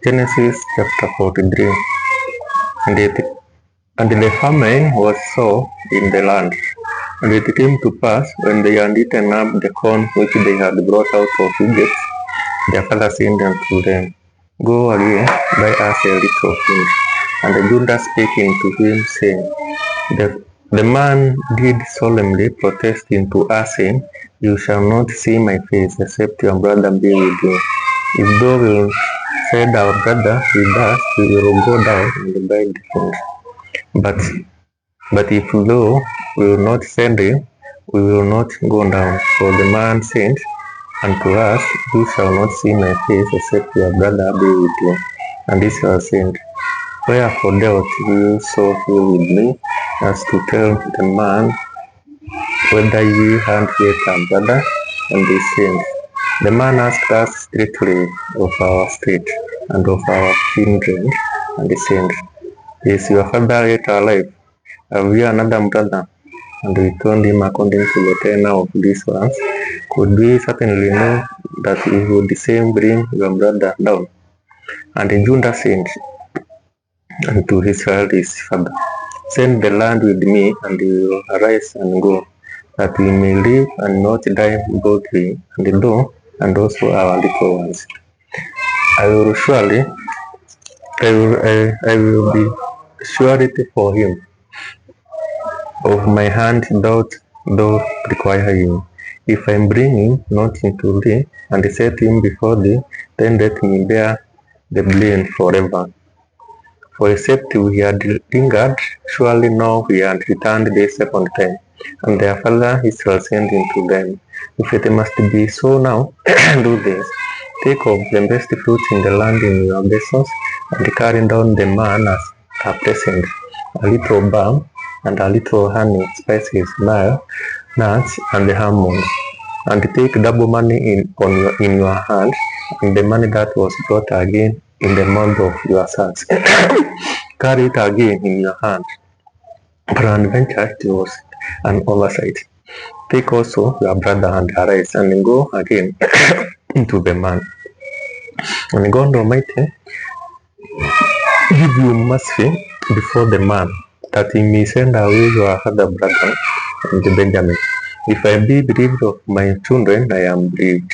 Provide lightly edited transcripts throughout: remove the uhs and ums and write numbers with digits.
Genesis chapter 43. And the famine was sore in the land. And it came to pass, when they had eaten up the corn which they had brought out of Egypt, their father said unto them, Go again, buy us a little food. And Judah spake unto him, saying, The man did solemnly protest unto us, saying, You shall not see my face, except your brother be with you. If thou wilt send our brother with us, we will go down and buy the food. But if thou wilt not send him, we will not go down. For the man said unto us, You shall not see my face, except your brother be with you. And Israel said, Wherefore dealt you so ill with me, as to tell the man whether ye had yet a brother? And they said, The man asked us strictly of our state and of our kindred. And he said, Is your father yet alive? Have you another brother? And we told him according to the tenor of these ones, Could we certainly know that we would the same bring your brother down? And Judah said unto Israel his father, Send the land with me, and we will arise and go, that we may live and not die, both we and thou, and also our little ones. I will be surety for him. Of my hand thou require him. If I bring him not into thee, and set him before thee, then let me bear the blame forever. For except we had lingered, surely now we had returned the second time. And their father Israel said unto them, If it must be so now, do this. Take of the best fruits in the land in your vessels, and carry down the man as a present, a little balm, and a little honey, spices, myrrh, nuts, and the almonds. And take double money in your hand, and the money that was brought again in the mouth of your sons. Carry it again in your hand. Peradventure it was an oversight. Take also your brother and arise, and go again into the man. And God Almighty give you mercy before the man, that he may send away your other brother and Benjamin. If I be bereaved of my children, I am bereaved.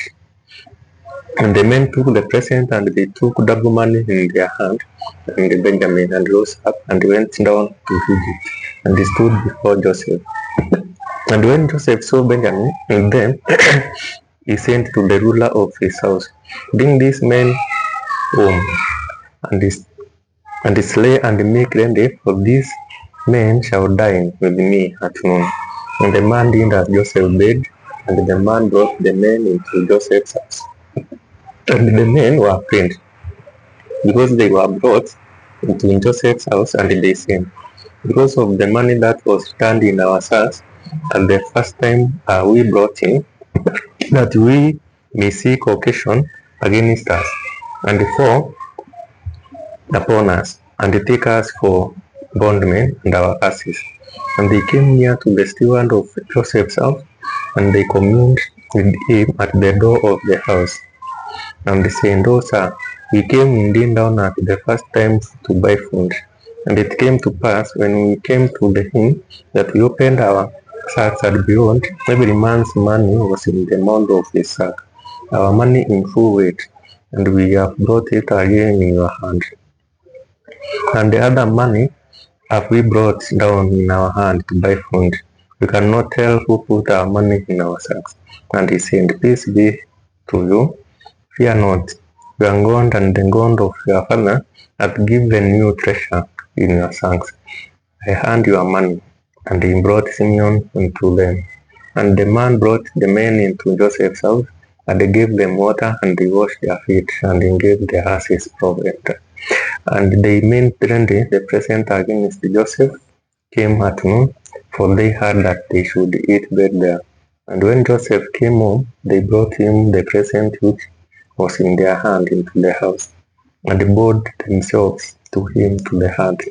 And the men took the present, and they took double money in their hand, and Benjamin, and rose up and went down to Egypt, and they stood before Joseph. And when Joseph saw Benjamin and them, he sent to the ruler of his house, Bring these men home, and slay and make ready, for these men shall dine with me at noon. And the man did as Joseph bade, and the man brought the men into Joseph's house. And the men were pained, because they were brought into Joseph's house, and they said, Because of the money that was returned in our sacks, at the first time we brought in, that we may seek occasion against us, and fall upon us, and take us for bondmen and our asses. And they came near to the steward of Joseph's house, and they communed with him at the door of the house. And they said, Oh, sir, we came indeed down at the first time to buy food. And it came to pass, when we came to the inn, that we opened our sacks, and behold, every man's money was in the mouth of his sack, our money in full weight, and we have brought it again in your hand. And the other money have we brought down in our hand to buy food. We cannot tell who put our money in our sacks. And he said, Peace be to you. Fear not. Your God and the God of your father hath given you treasure in your sacks. I hand your money. And he brought Simeon unto them. And the man brought the men into Joseph's house, and they gave them water, and they washed their feet, and he gave their asses provender. And they made ready the present against Joseph came at noon, for they heard that they should eat bread there. And when Joseph came home, they brought him the present which was in their hand into the house, and they bowed themselves to him to the heart.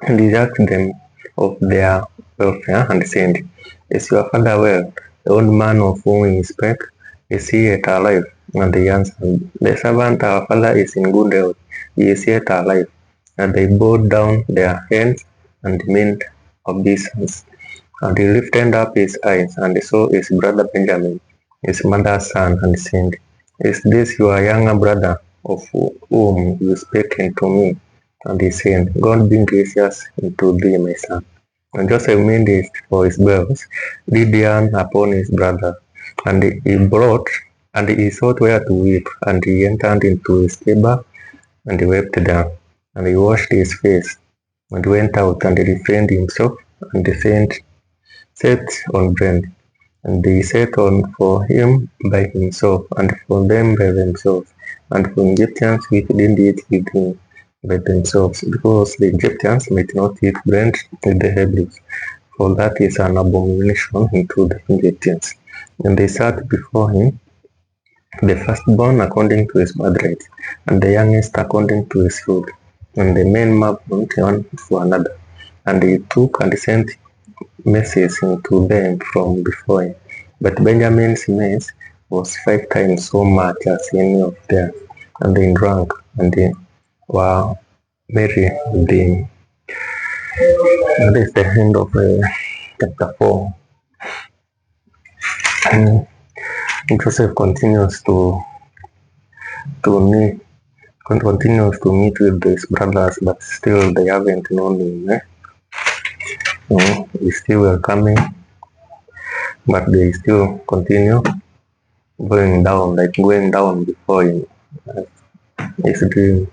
And he asked them of their welfare, and said, Is your father well? The old man of whom he spake, is he yet alive? And he answered, The servant our father is in good health, he is yet alive. And they bowed down their heads and made obeisance. And he lifted up his eyes and saw his brother Benjamin, his mother's son, and said, Is this your younger brother of whom you spake unto me? And he said, God be gracious unto thee, my son. And Joseph made haste for his bells, did yarn upon his brother, and he sought where to weep, and he entered into his chamber, and he wept there, and he washed his face, and went out, and refrained himself, and set on bread, and they set on for him by himself, and for them by themselves, and for Egyptians which did eat with him by themselves, because the Egyptians might not eat bread with the Hebrews, for that is an abomination unto the Egyptians. And they sat before him, the firstborn according to his birthright, and the youngest according to his food. And the men marveled one to another, and he took and sent messes into them from before him. But Benjamin's mess was 5 times so much as any of theirs, and they drank, and they were merry with him. That is the end of chapter 4. Joseph continues to meet with his brothers, but still they haven't known him. He's still welcoming, but they still continue going down before him. His dream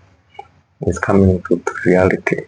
is coming to reality.